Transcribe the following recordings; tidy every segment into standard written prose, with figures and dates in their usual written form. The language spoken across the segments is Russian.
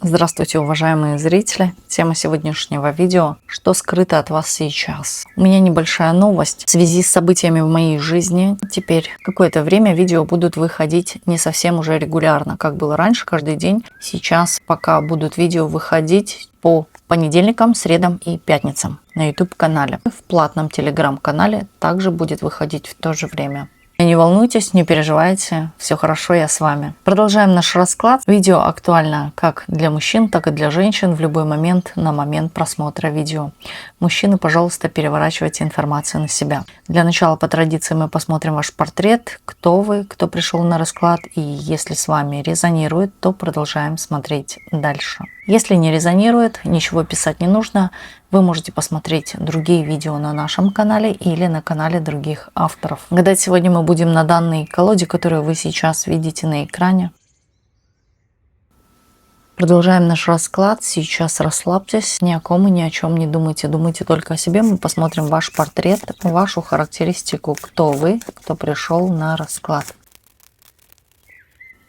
Здравствуйте, уважаемые зрители! Тема сегодняшнего видео: что скрыто от вас сейчас? У меня небольшая новость в связи с событиями в моей жизни. Теперь какое-то время видео будут выходить не совсем уже регулярно, как было раньше, каждый день. Сейчас пока будут видео выходить по понедельникам, средам и пятницам на YouTube-канале. В платном телеграм-канале также будет выходить в то же время. Не волнуйтесь, не переживайте, все хорошо, я с вами. Продолжаем наш расклад. Видео актуально как для мужчин, так и для женщин в любой момент на момент просмотра видео. Мужчины, пожалуйста, переворачивайте информацию на себя. Для начала, по традиции, мы посмотрим ваш портрет, кто вы, кто пришел на расклад, и если с вами резонирует, то продолжаем смотреть дальше. Если не резонирует, ничего писать не нужно. Вы можете посмотреть другие видео на нашем канале или на канале других авторов. Гадать сегодня мы будем на данной колоде, которую вы сейчас видите на экране. Продолжаем наш расклад. Сейчас расслабьтесь, ни о ком и ни о чем не думайте. Думайте только о себе. Мы посмотрим ваш портрет, вашу характеристику, кто вы, кто пришел на расклад.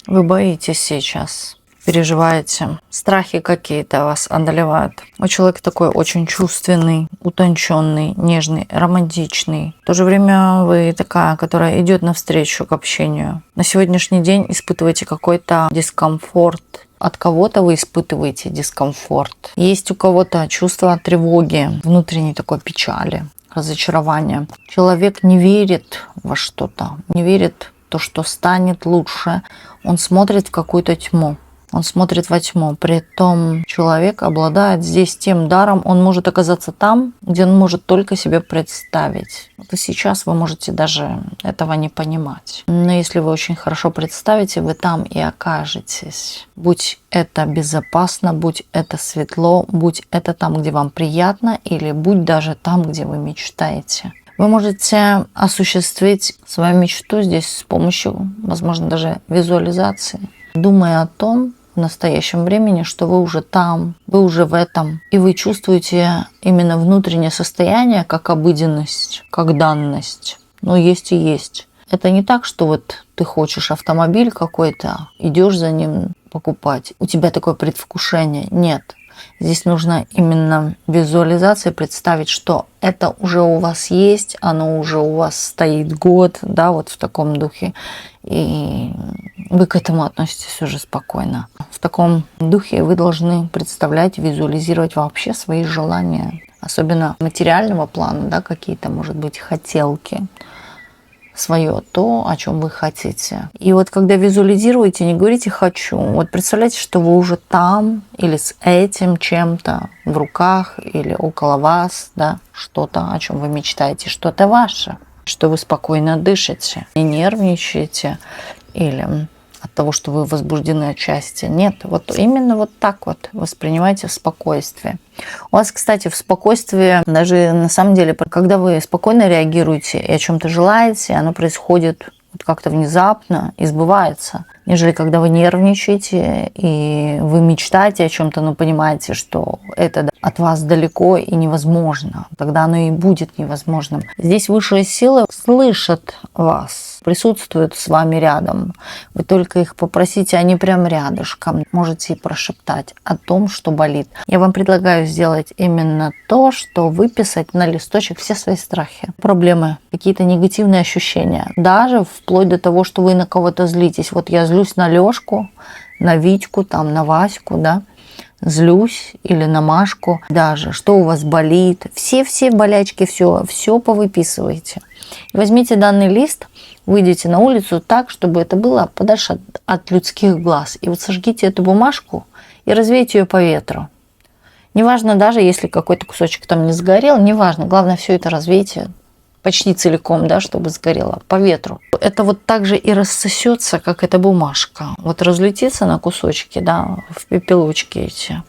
Вы боитесь сейчас. Переживаете, страхи какие-то вас одолевают. У человека такой очень чувственный, утонченный, нежный, романтичный. В то же время вы такая, которая идет навстречу к общению. На сегодняшний день испытываете какой-то дискомфорт. От кого-то вы испытываете дискомфорт. Есть у кого-то чувство тревоги, внутренней такой печали, разочарования. Человек не верит во что-то, не верит в то, что станет лучше. Он смотрит в какую-то тьму. Он смотрит во тьму. Притом человек обладает здесь тем даром, он может оказаться там, где он может только себе представить. Вот сейчас вы можете даже этого не понимать. Но если вы очень хорошо представите, вы там и окажетесь. Будь это безопасно, будь это светло, будь это там, где вам приятно, или будь даже там, где вы мечтаете. Вы можете осуществить свою мечту здесь с помощью, возможно, даже визуализации. Думая о том в настоящем времени, что вы уже там, вы уже в этом, и вы чувствуете именно внутреннее состояние как обыденность, как данность. Но есть и есть. Это не так, что вот ты хочешь автомобиль какой-то, идешь за ним покупать, у тебя такое предвкушение. Нет. Здесь нужно именно визуализация, представить, что это уже у вас есть, оно уже у вас стоит год, да, вот в таком духе, и вы к этому относитесь уже спокойно. В таком духе вы должны представлять, визуализировать вообще свои желания, особенно материального плана, да, какие-то, может быть, хотелки. Свое, то, о чем вы хотите. И вот когда визуализируете, не говорите «хочу». Вот представляете, что вы уже там или с этим чем-то в руках или около вас, да, что-то, о чем вы мечтаете, что-то ваше, что вы спокойно дышите, не нервничаете или от того, что вы возбуждены от счастья. Нет, вот именно вот так вот воспринимайте спокойствие. У вас, кстати, в спокойствии, даже на самом деле, когда вы спокойно реагируете и о чем-то желаете, оно происходит как-то внезапно и сбывается, нежели когда вы нервничаете и вы мечтаете о чем-то, но понимаете, что это от вас далеко и невозможно. Тогда оно и будет невозможным. Здесь высшие силы слышат вас, присутствуют с вами рядом. Вы только их попросите, они прям рядышком. Можете и прошептать о том, что болит. Я вам предлагаю сделать именно то, что выписать на листочек все свои страхи, проблемы, какие-то негативные ощущения. Даже вплоть до того, что вы на кого-то злитесь. Вот я злюсь на Лёшку, на Витьку, там, на Ваську, да, злюсь, или на Машку, даже, что у вас болит. Все болячки, все повыписывайте. И возьмите данный лист, выйдите на улицу так, чтобы это было подальше от людских глаз. И вот сожгите эту бумажку и развейте ее по ветру. Неважно, даже если какой-то кусочек там не сгорел, неважно. Главное, все это развейте почти целиком, да, чтобы сгорело по ветру. Это вот так же и рассосется, как эта бумажка. Вот разлетится на кусочки, да, в пепелочки эти.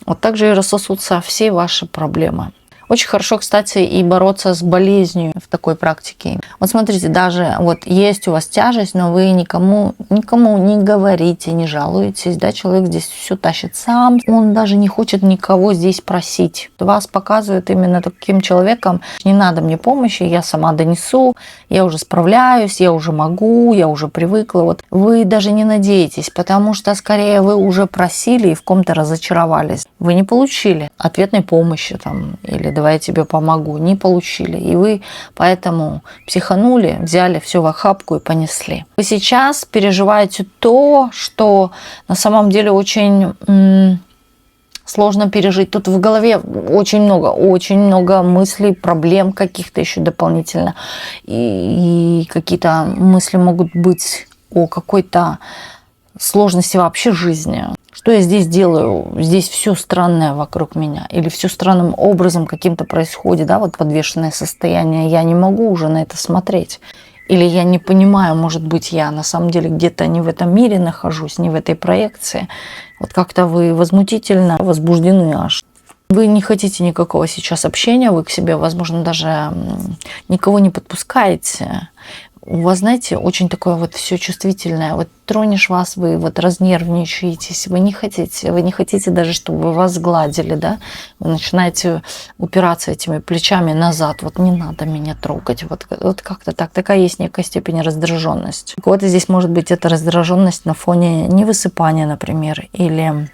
Вот так же и рассосутся все ваши проблемы. Очень хорошо, кстати, и бороться с болезнью в такой практике. Вот смотрите, даже вот есть у вас тяжесть, но вы никому не говорите, не жалуетесь, да, человек здесь все тащит сам, он даже не хочет никого здесь просить. Вас показывают именно таким человеком: не надо мне помощи, я сама донесу, я уже справляюсь, я уже могу, я уже привыкла. Вот вы даже не надеетесь, потому что скорее вы уже просили и в ком-то разочаровались. Вы не получили ответной помощи там, или давай я тебе помогу, не получили. И вы поэтому психанули, взяли все в охапку и понесли. Вы сейчас переживаете то, что на самом деле очень сложно пережить. Тут в голове очень много мыслей, проблем каких-то еще дополнительно. И какие-то мысли могут быть о какой-то сложности вообще жизни. Что я здесь делаю? Здесь все странное вокруг меня. Или все странным образом каким-то происходит, да, вот подвешенное состояние. Я не могу уже на это смотреть. Или я не понимаю, может быть, я на самом деле где-то не в этом мире нахожусь, не в этой проекции. Вот как-то вы возмутительно возбуждены аж. Вы не хотите никакого сейчас общения, вы к себе, возможно, даже никого не подпускаете. У вас, знаете, очень такое вот все чувствительное. Вот тронешь вас, вы вот разнервничаетесь, вы не хотите даже, чтобы вас гладили, да? Вы начинаете упираться этими плечами назад. Вот не надо меня трогать. Вот как-то так. Такая есть некая степень раздраженности. У кого-то здесь может быть эта раздраженность на фоне невысыпания, например, или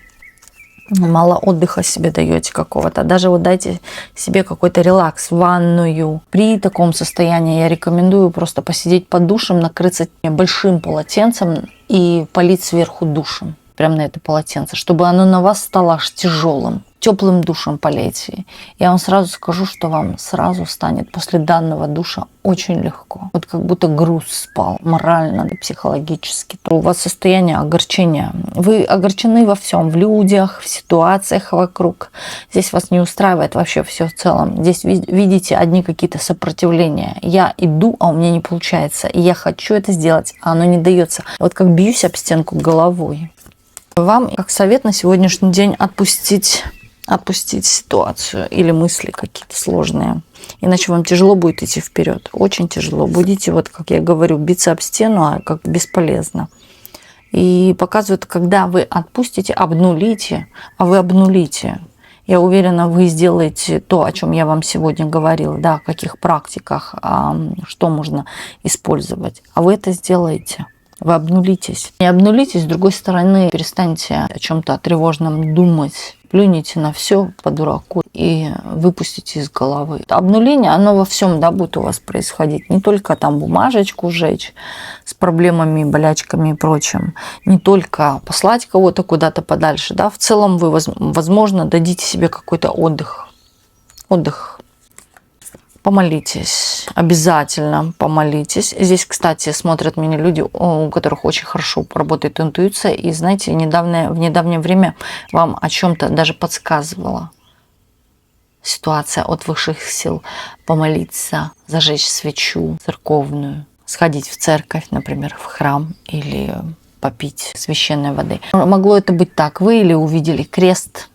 мало отдыха себе даете какого-то. Даже вот дайте себе какой-то релакс, ванную. При таком состоянии я рекомендую просто посидеть под душем, накрыться большим полотенцем и полить сверху душем. Прямо на это полотенце, чтобы оно на вас стало аж тяжелым. Теплым душем полейте. Я вам сразу скажу, что вам сразу станет после данного душа очень легко. Вот как будто груз спал морально и психологически. У вас состояние огорчения. Вы огорчены во всем, в людях, в ситуациях вокруг. Здесь вас не устраивает вообще все в целом. Здесь видите одни какие-то сопротивления. Я иду, а у меня не получается. И я хочу это сделать, а оно не дается. Вот как бьюсь об стенку головой. Вам, как совет на сегодняшний день, отпустить ситуацию или мысли какие-то сложные. Иначе вам тяжело будет идти вперед. Очень тяжело. Будете, вот как я говорю, биться об стену, а как бесполезно. И показывают, когда вы отпустите, обнулите, а вы обнулите. Я уверена, вы сделаете то, о чем я вам сегодня говорила, да, о каких практиках, что можно использовать. А вы это сделаете. Вы обнулитесь. Не обнулитесь, с другой стороны, перестаньте о чем-то тревожном думать. Плюните на все по дураку и выпустите из головы. Обнуление, оно во всем, да, будет у вас происходить. Не только там бумажечку сжечь с проблемами, болячками и прочим. Не только послать кого-то куда-то подальше. Да. В целом вы, возможно, дадите себе какой-то отдых. Помолитесь, обязательно помолитесь. Здесь, кстати, смотрят меня люди, у которых очень хорошо работает интуиция. И, знаете, в недавнее время вам о чем-то даже подсказывала ситуация от высших сил. Помолиться, зажечь свечу церковную, сходить в церковь, например, в храм или попить священной воды. Могло это быть так. Вы или увидели крест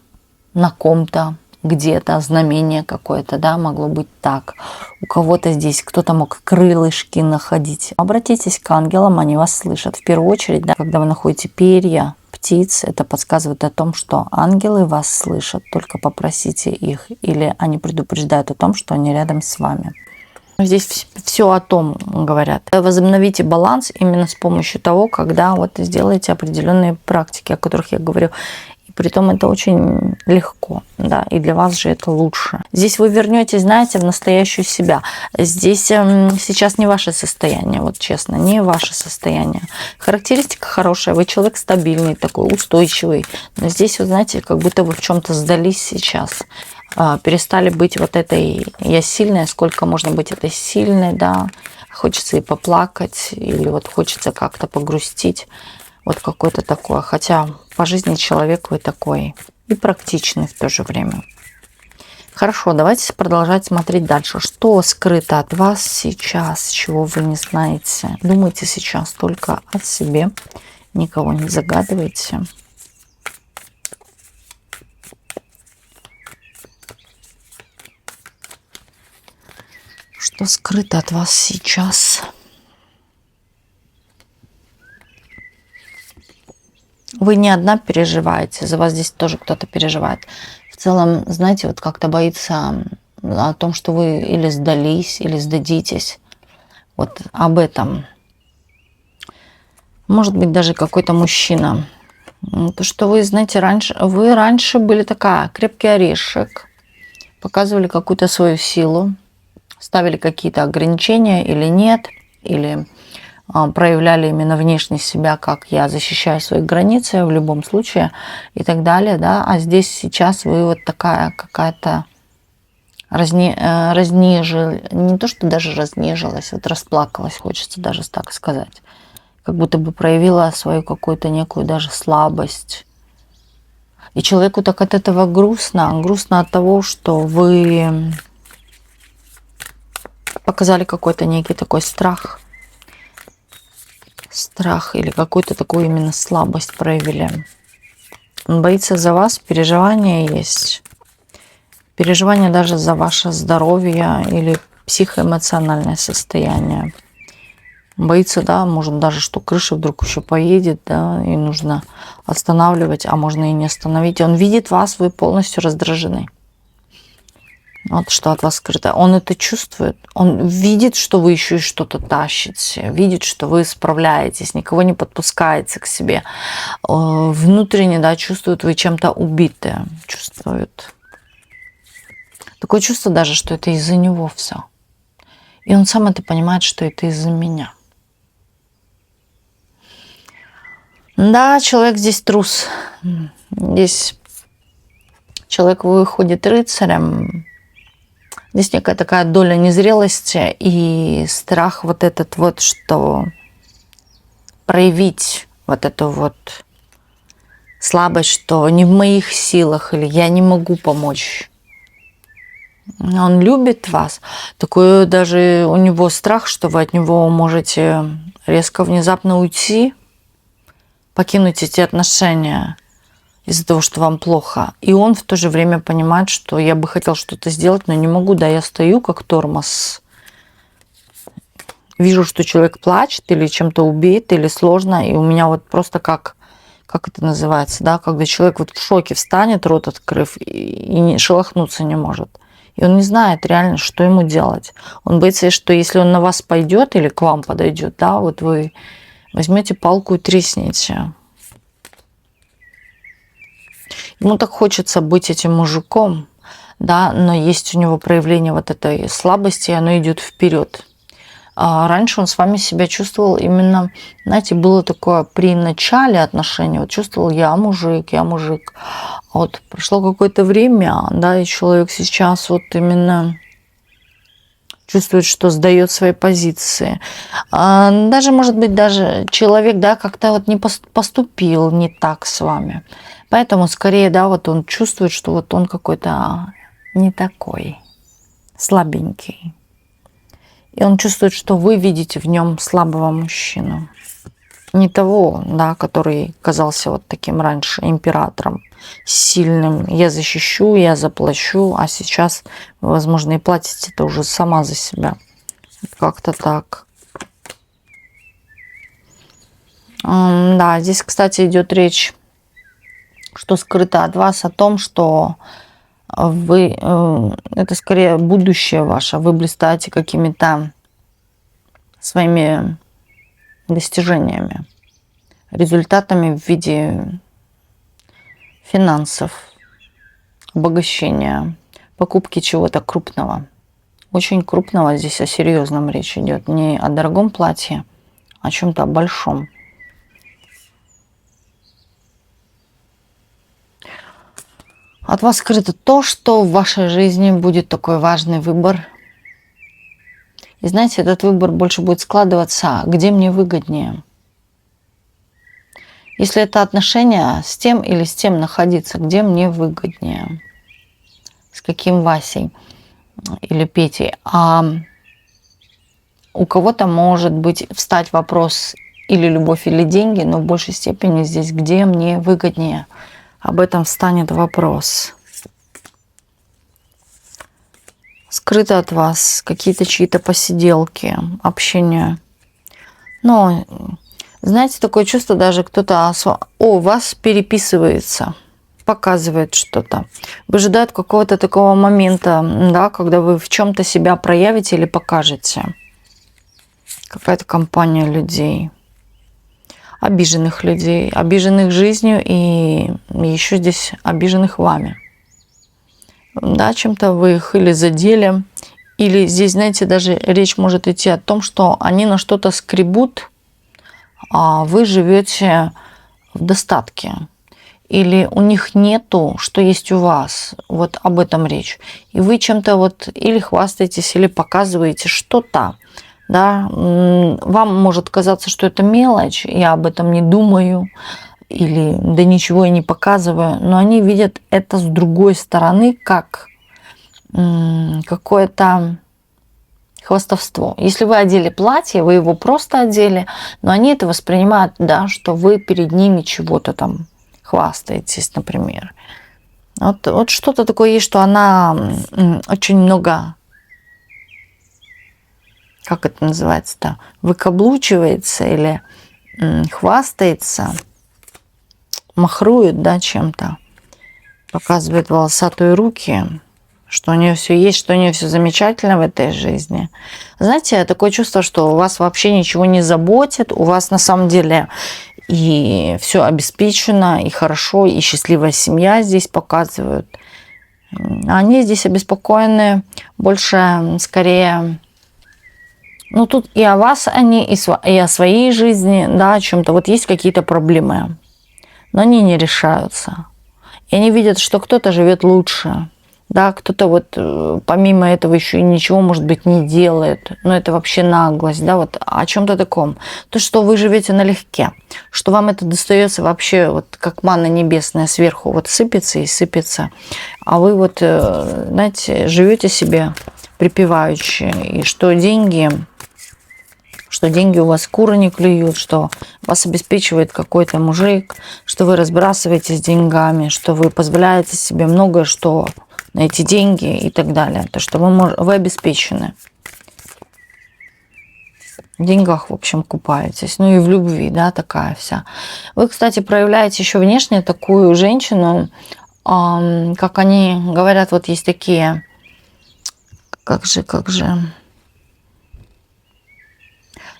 на ком-то, где-то знамение какое-то, да, могло быть так. У кого-то здесь кто-то мог крылышки находить. Обратитесь к ангелам, они вас слышат. В первую очередь, да, когда вы находите перья птиц, это подсказывает о том, что ангелы вас слышат. Только попросите их, или они предупреждают о том, что они рядом с вами. Здесь все о том говорят. Возобновите баланс именно с помощью того, когда вот сделаете определенные практики, о которых я говорю. Притом это очень легко, да, и для вас же это лучше. Здесь вы вернетесь, знаете, в настоящую себя. Здесь сейчас не ваше состояние, вот честно, не ваше состояние. Характеристика хорошая, вы человек стабильный, такой устойчивый. Но здесь, вы знаете, как будто вы в чем-то сдались сейчас. Перестали быть вот этой «я сильная», сколько можно быть этой сильной, да. Хочется и поплакать, или вот хочется как-то погрустить. Вот какое-то такое. Хотя по жизни человек вы такой и практичный в то же время. Хорошо, давайте продолжать смотреть дальше. Что скрыто от вас сейчас, чего вы не знаете? Думайте сейчас только о себе. Никого не загадывайте. Что скрыто от вас сейчас? Вы не одна переживаете, за вас здесь тоже кто-то переживает. В целом, знаете, вот как-то боится о том, что вы или сдались, или сдадитесь. Вот об этом. Может быть, даже какой-то мужчина. То, что вы, знаете, вы раньше были такая крепкий орешек, показывали какую-то свою силу, ставили какие-то ограничения или нет, или проявляли именно внешне себя, как я защищаю свои границы в любом случае и так далее, да, а здесь сейчас вы вот такая какая-то не то, что даже разнежилась, вот расплакалась, хочется даже так сказать, как будто бы проявила свою какую-то некую даже слабость. И человеку так от этого грустно, грустно от того, что вы показали какой-то некий такой страх или какую-то такую именно слабость проявили. Он боится за вас, переживания есть. Переживания даже за ваше здоровье или психоэмоциональное состояние. Боится, да, может даже, что крыша вдруг еще поедет, да, и нужно останавливать, а можно и не остановить. Он видит вас, вы полностью раздражены. Вот что от вас скрыто. Он это чувствует. Он видит, что вы еще и что-то тащите. Видит, что вы справляетесь, никого не подпускаете к себе. Внутренне, да, чувствует, вы чем-то убитые. Чувствует. Такое чувство даже, что это из-за него все. И он сам это понимает, что это из-за меня. Да, человек здесь трус. Здесь человек выходит рыцарем. Здесь некая такая доля незрелости и страх вот этот вот, что проявить вот эту вот слабость, что не в моих силах или я не могу помочь. Он любит вас. Такой даже у него страх, что вы от него можете резко, внезапно уйти, покинуть эти отношения из-за того, что вам плохо. И он в то же время понимает, что я бы хотел что-то сделать, но не могу, да, я стою как тормоз. Вижу, что человек плачет или чем-то убит, или сложно, и у меня вот просто как это называется, да, когда человек вот в шоке встанет, рот открыв, и шелохнуться не может. И он не знает реально, что ему делать. Он боится, что если он на вас пойдет или к вам подойдет, да, вот вы возьмете палку и треснете. Ему так хочется быть этим мужиком, да, но есть у него проявление вот этой слабости, и оно идет вперед. А раньше он с вами себя чувствовал именно, знаете, было такое при начале отношений, вот чувствовал я мужик. Вот прошло какое-то время, да, и человек сейчас вот именно чувствует, что сдает свои позиции. Даже, может быть, даже человек, да, как-то вот не поступил не так с вами. Поэтому скорее, да, вот он чувствует, что вот он какой-то не такой, слабенький. И он чувствует, что вы видите в нем слабого мужчину. Не того, да, который казался вот таким раньше императором, сильным. Я защищу, я заплачу, а сейчас, возможно, и платите это уже сама за себя. Как-то так. Да, здесь, кстати, идет речь, что скрыто от вас, о том, что вы, это скорее будущее ваше, вы блистаете какими-то своими достижениями, результатами в виде финансов, обогащения, покупки чего-то крупного. Очень крупного, здесь о серьезном речь идет, не о дорогом платье, а о чем-то большом. От вас скрыто то, что в вашей жизни будет такой важный выбор. И знаете, этот выбор больше будет складываться, где мне выгоднее. Если это отношения с тем или с тем находиться, где мне выгоднее. С каким Васей или Петей. А у кого-то может быть встать вопрос или любовь, или деньги, но в большей степени здесь, где мне выгоднее. Об этом встанет вопрос. скрыто от вас какие-то чьи-то посиделки, общение. Но, знаете, такое чувство, даже кто-то о вас переписывается, показывает что-то, выжидает какого-то такого момента, да, когда вы в чем-то себя проявите или покажете. Какая-то компания людей, обиженных жизнью и еще здесь обиженных вами. Да, чем-то вы их или задели, или здесь, знаете, даже речь может идти о том, что они на что-то скребут, а вы живете в достатке. Или у них нету, что есть у вас. Вот об этом речь. И вы чем-то вот или хвастаетесь, или показываете что-то. Да? Вам может казаться, что это мелочь, я об этом не думаю, или да ничего я не показываю. Но они видят это с другой стороны, как какое-то хвастовство. Если вы одели платье, вы его просто одели, но они это воспринимают, да, что вы перед ними чего-то там хвастаетесь, например. Вот что-то такое есть, что она очень много, как это называется-то, выкаблучивается или хвастается, махрует, да, чем-то, показывает волосатые руки, что у нее все есть, что у нее все замечательно в этой жизни. Знаете, такое чувство, что у вас вообще ничего не заботит, у вас на самом деле и все обеспечено, и хорошо, и счастливая семья здесь показывают. Они здесь обеспокоены больше, скорее, ну тут и о вас они, и о своей жизни, да, о чем-то. Вот есть какие-то проблемы, но они не решаются. И они видят, что кто-то живет лучше. Да, кто-то вот помимо этого еще и ничего, может быть, не делает. Но это вообще наглость, да, вот о чем-то таком. То, что вы живете налегке, что вам это достается вообще вот как манна небесная сверху, вот сыпется и сыпется. А вы вот, знаете, живете себе припеваючи, и что деньги у вас куры не клюют, что вас обеспечивает какой-то мужик, что вы разбрасываетесь деньгами, что вы позволяете себе многое, что на эти деньги и так далее. То, что вы обеспечены. В деньгах, в общем, купаетесь. Ну и в любви, да, такая вся. Вы, кстати, проявляете еще внешне такую женщину, как они говорят, вот есть такие, как же,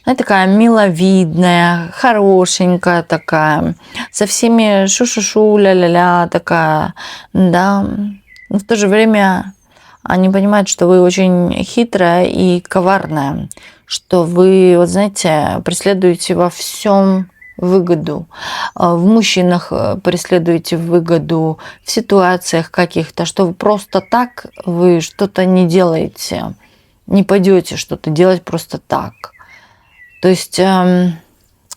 она такая миловидная, хорошенькая такая, со всеми шу-шу-шу, ля-ля-ля такая, да. Но в то же время они понимают, что вы очень хитрая и коварная, что вы, вот знаете, преследуете во всем выгоду. В мужчинах преследуете выгоду, в ситуациях каких-то, что вы просто так, вы что-то не делаете, не пойдете что-то делать просто так. То есть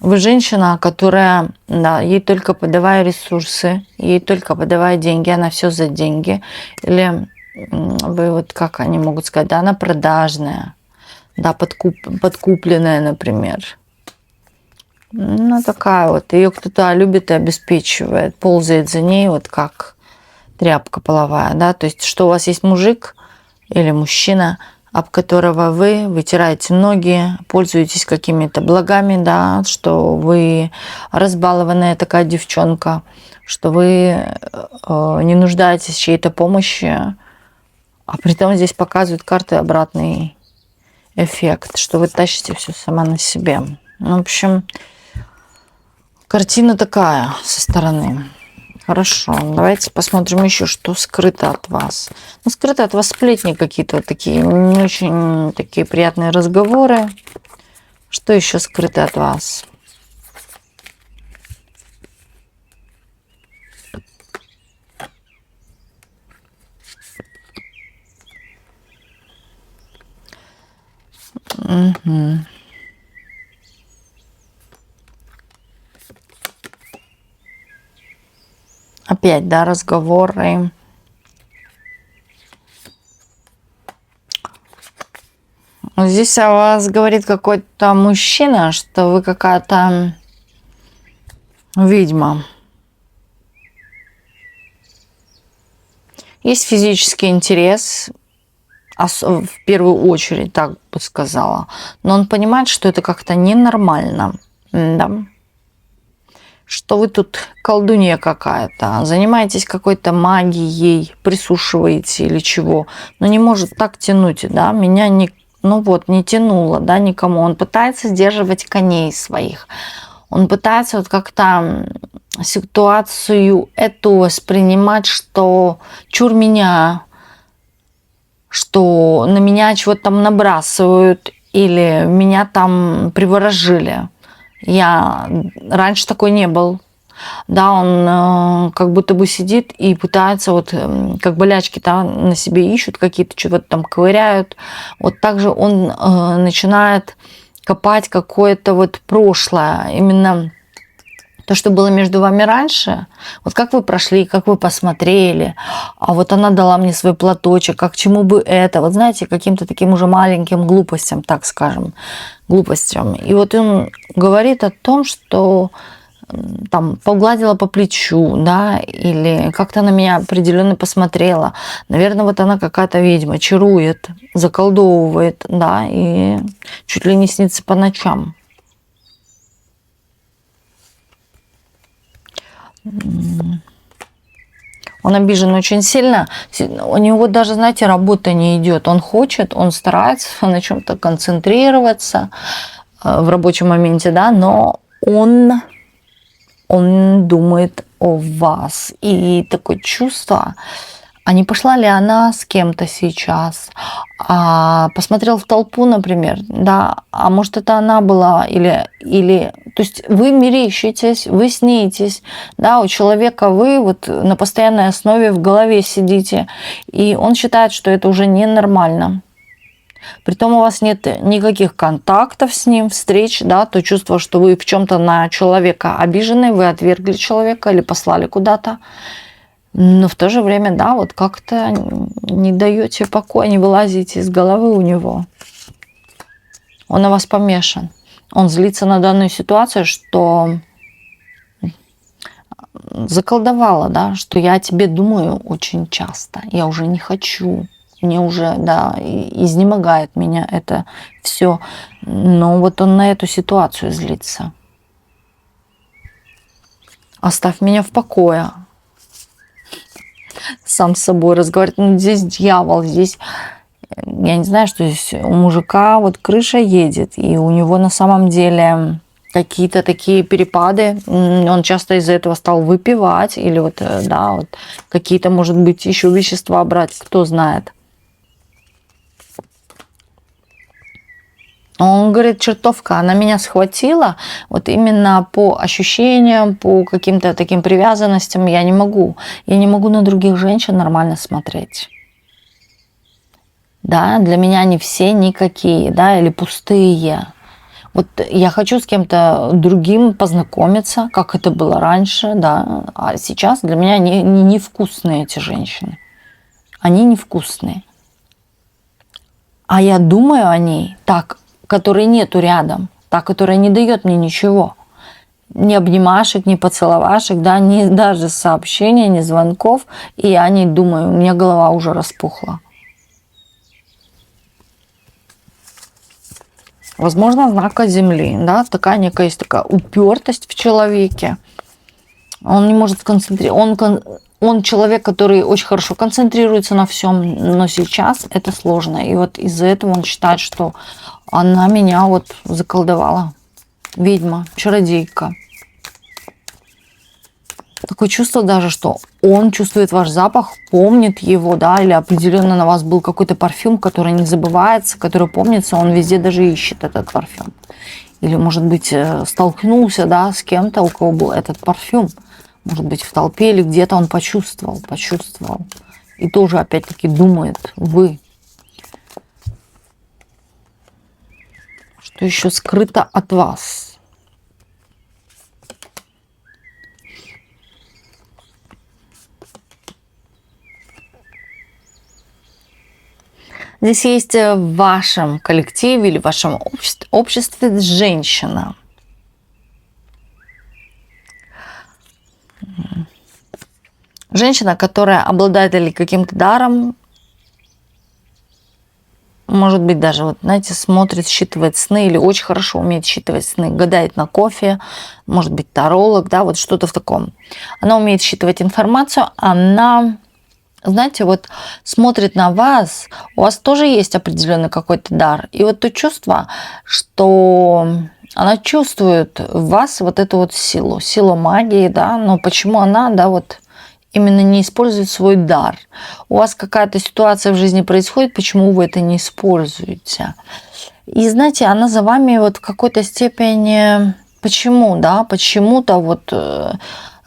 вы женщина, которая, да, ей только подавая ресурсы, ей только подавая деньги, она все за деньги. Или вы вот, как они могут сказать, да, она продажная, да, подкупленная, например. Ну, такая вот, ее кто-то любит и обеспечивает, ползает за ней, вот как тряпка половая, да. То есть, что у вас есть мужик или мужчина, об которого вы вытираете ноги, пользуетесь какими-то благами, да, что вы разбалованная такая девчонка, что вы не нуждаетесь в чьей-то помощи, а при том здесь показывают карты обратный эффект, что вы тащите все сама на себе. Ну, в общем, картина такая со стороны. Хорошо, давайте посмотрим еще, что скрыто от вас. Ну, скрыто от вас сплетни какие-то вот такие, не очень такие приятные разговоры. Что еще скрыто от вас? Угу. Опять, да, разговоры. Здесь о вас говорит какой-то мужчина, что вы какая-то ведьма. Есть физический интерес, в первую очередь, так бы сказала. Но он понимает, что это как-то ненормально. Да? Что вы тут колдунья какая-то, занимаетесь какой-то магией, присушиваете или чего. Но не может так тянуть, да, меня не, ну вот, не тянуло, да, никому. Он пытается сдерживать коней своих. Он пытается вот как-то ситуацию эту воспринимать, что чур меня, что на меня чего-то там набрасывают или меня там приворожили. Я раньше такой не был. Да, он как будто бы сидит и пытается, вот как болячки там на себе ищут какие-то, чего-то там ковыряют. Вот также он начинает копать какое-то вот прошлое, именно то, что было между вами раньше, вот как вы прошли, как вы посмотрели, а вот она дала мне свой платочек, как к чему бы это, вот знаете, каким-то таким уже маленьким глупостям, так скажем, глупостям. И вот он говорит о том, что там погладила по плечу, да, или как-то на меня определенно посмотрела. Наверное, вот она какая-то ведьма, чарует, заколдовывает, да, и чуть ли не снится по ночам. Он обижен очень сильно. У него даже, знаете, работа не идет. Он хочет, он старается на чем-то концентрироваться в рабочем моменте, да, но он думает о вас. И такое чувство, а не пошла ли она с кем-то сейчас, посмотрел в толпу, например, да, а может это она была, или, то есть вы мерещитесь, вы снитесь, да, у человека вы вот на постоянной основе в голове сидите, и он считает, что это уже ненормально. Притом у вас нет никаких контактов с ним, встреч, да, то чувство, что вы в чем-то на человека обижены, вы отвергли человека или послали куда-то. Но в то же время, да, вот как-то не даете покоя, не вылазите из головы у него. Он на вас помешан. Он злится на данную ситуацию, что заколдовала, да, что я о тебе думаю очень часто. Я уже не хочу. Мне уже, да, изнемогает меня это все. Но вот он на эту ситуацию злится. Оставь меня в покое. Сам с собой разговаривать. Ну, здесь дьявол, здесь, я не знаю, что здесь у мужика вот крыша едет, и у него на самом деле какие-то такие перепады. Он часто из-за этого стал выпивать, или вот, да, вот какие-то, может быть, еще вещества брать, кто знает. Он говорит, чертовка, она меня схватила, вот именно по ощущениям, по каким-то таким привязанностям я не могу. Я не могу на других женщин нормально смотреть. Да, для меня они все никакие, да, или пустые. Вот я хочу с кем-то другим познакомиться, как это было раньше, да, а сейчас для меня они невкусные, эти женщины. Они невкусные. А я думаю о ней так, которой нету рядом, та, которая не дает мне ничего. Ни обнимашек, ни поцеловашек, да, ни даже сообщений, ни звонков. И я о ней думаю, у меня голова уже распухла. Возможно, знак от Земли, да, такая некая есть такая упертость в человеке. Он не может сконцентрироваться. Он человек, который очень хорошо концентрируется на всем, но сейчас это сложно. И вот из-за этого он считает, что она меня вот заколдовала. Ведьма, чародейка. Такое чувство даже, что он чувствует ваш запах, помнит его, да, или определенно на вас был какой-то парфюм, который не забывается, который помнится, он везде даже ищет этот парфюм. Или, может быть, столкнулся, да, с кем-то, у кого был этот парфюм. Может быть, в толпе или где-то он почувствовал. И тоже, опять-таки, думает, вы. Что еще скрыто от вас? Здесь есть в вашем коллективе или в вашем обществе женщина. Женщина, которая обладает или каким-то даром, Может быть, даже, вот, знаете, смотрит, считывает сны или очень хорошо умеет считывать сны, гадает на кофе, может быть, таролог, да, вот что-то в таком. Она умеет считывать информацию, она, знаете, вот смотрит на вас, у вас тоже есть определенный какой-то дар. И вот то чувство, что она чувствует в вас вот эту вот силу магии, да, но почему она, да, вот именно не использует свой дар. У вас какая-то ситуация в жизни происходит, почему вы это не используете. И знаете, она за вами вот в какой-то степени, почему, да, почему-то вот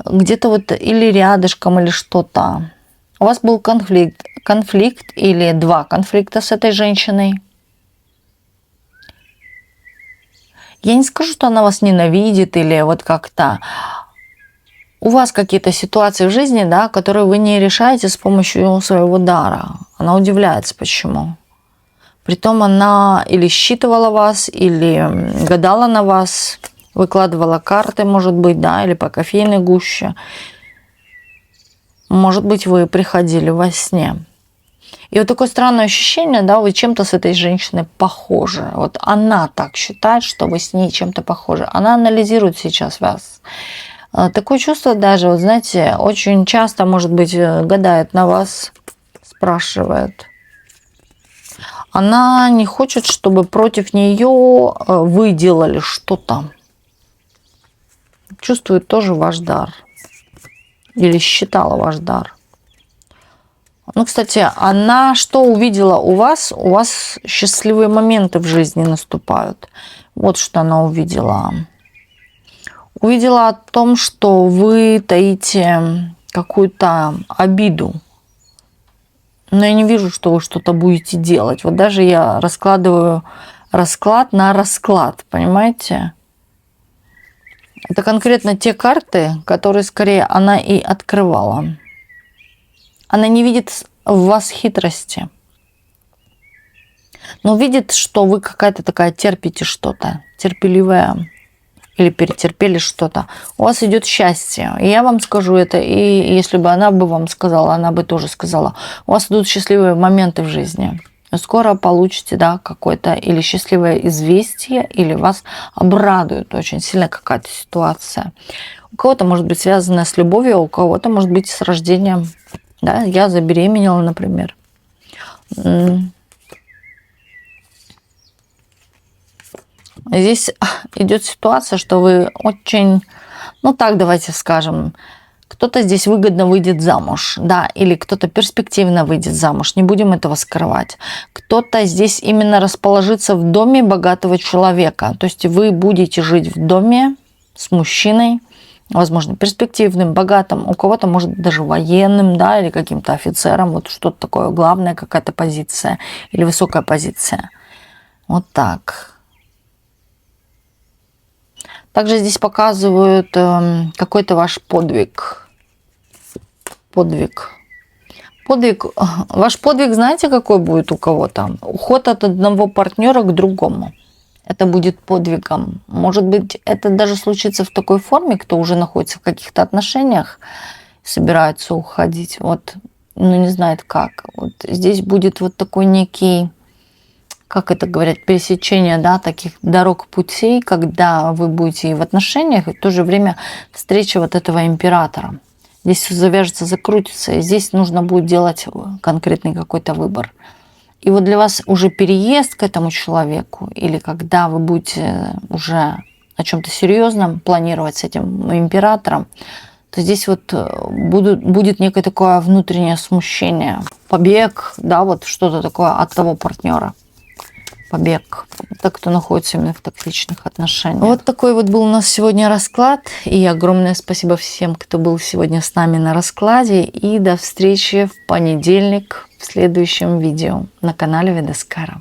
где-то вот или рядышком, или что-то. У вас был конфликт или 2 конфликта с этой женщиной. Я не скажу, что она вас ненавидит или вот как-то. У вас какие-то ситуации в жизни, да, которые вы не решаете с помощью своего дара. Она удивляется, почему. Притом она или считывала вас, или гадала на вас, выкладывала карты, может быть, да, или по кофейной гуще. Может быть, вы приходили во сне. И вот такое странное ощущение, да, вы чем-то с этой женщиной похожи. Вот она так считает, что вы с ней чем-то похожи. Она анализирует сейчас вас. Такое чувство даже, вот знаете, очень часто, может быть, гадает на вас, спрашивает. Она не хочет, чтобы против нее вы делали что-то. Чувствует тоже ваш дар. Или считала ваш дар. Ну, кстати, она что увидела у вас? У вас счастливые моменты в жизни наступают. Вот что она увидела. Увидела о том, что вы таите какую-то обиду. Но я не вижу, что вы что-то будете делать. Вот даже я раскладываю расклад на расклад, понимаете? Это конкретно те карты, которые скорее она и открывала. Она не видит в вас хитрости, но видит, что вы какая-то такая терпите что-то, терпеливая. Или перетерпели что-то, у вас идет счастье. И я вам скажу это, и если бы она бы вам сказала, она бы тоже сказала. У вас идут счастливые моменты в жизни. Вы скоро получите, да, какое-то или счастливое известие, или вас обрадует очень сильно какая-то ситуация. У кого-то может быть связано с любовью, а у кого-то может быть с рождением. Да, я забеременела, например. Здесь идет ситуация, что вы очень, ну так давайте скажем, кто-то здесь выгодно выйдет замуж, да, или кто-то перспективно выйдет замуж, не будем этого скрывать. Кто-то здесь именно расположится в доме богатого человека, то есть вы будете жить в доме с мужчиной, возможно, перспективным, богатым, у кого-то, может, даже военным, да, или каким-то офицером, вот что-то такое, главная какая-то позиция или высокая позиция. Вот так. Также здесь показывают какой-то ваш подвиг. Ваш подвиг, знаете, какой будет у кого-то? Уход от одного партнера к другому. Это будет подвигом. Может быть, это даже случится в такой форме, кто уже находится в каких-то отношениях, собирается уходить. Вот, ну не знает как. Вот здесь будет вот такой некий, как это говорят, пересечение, да, таких дорог, путей, когда вы будете и в отношениях, и в то же время встреча вот этого императора. Здесь все завяжется, закрутится, и здесь нужно будет делать конкретный какой-то выбор. И вот для вас уже переезд к этому человеку, или когда вы будете уже о чем-то серьезном планировать с этим императором, то здесь вот будет некое такое внутреннее смущение, побег, да, вот что-то такое от того партнера. Побег. Так, кто находится именно в токсичных отношениях. Вот такой вот был у нас сегодня расклад. И огромное спасибо всем, кто был сегодня с нами на раскладе. И до встречи в понедельник в следующем видео на канале Ведаскара.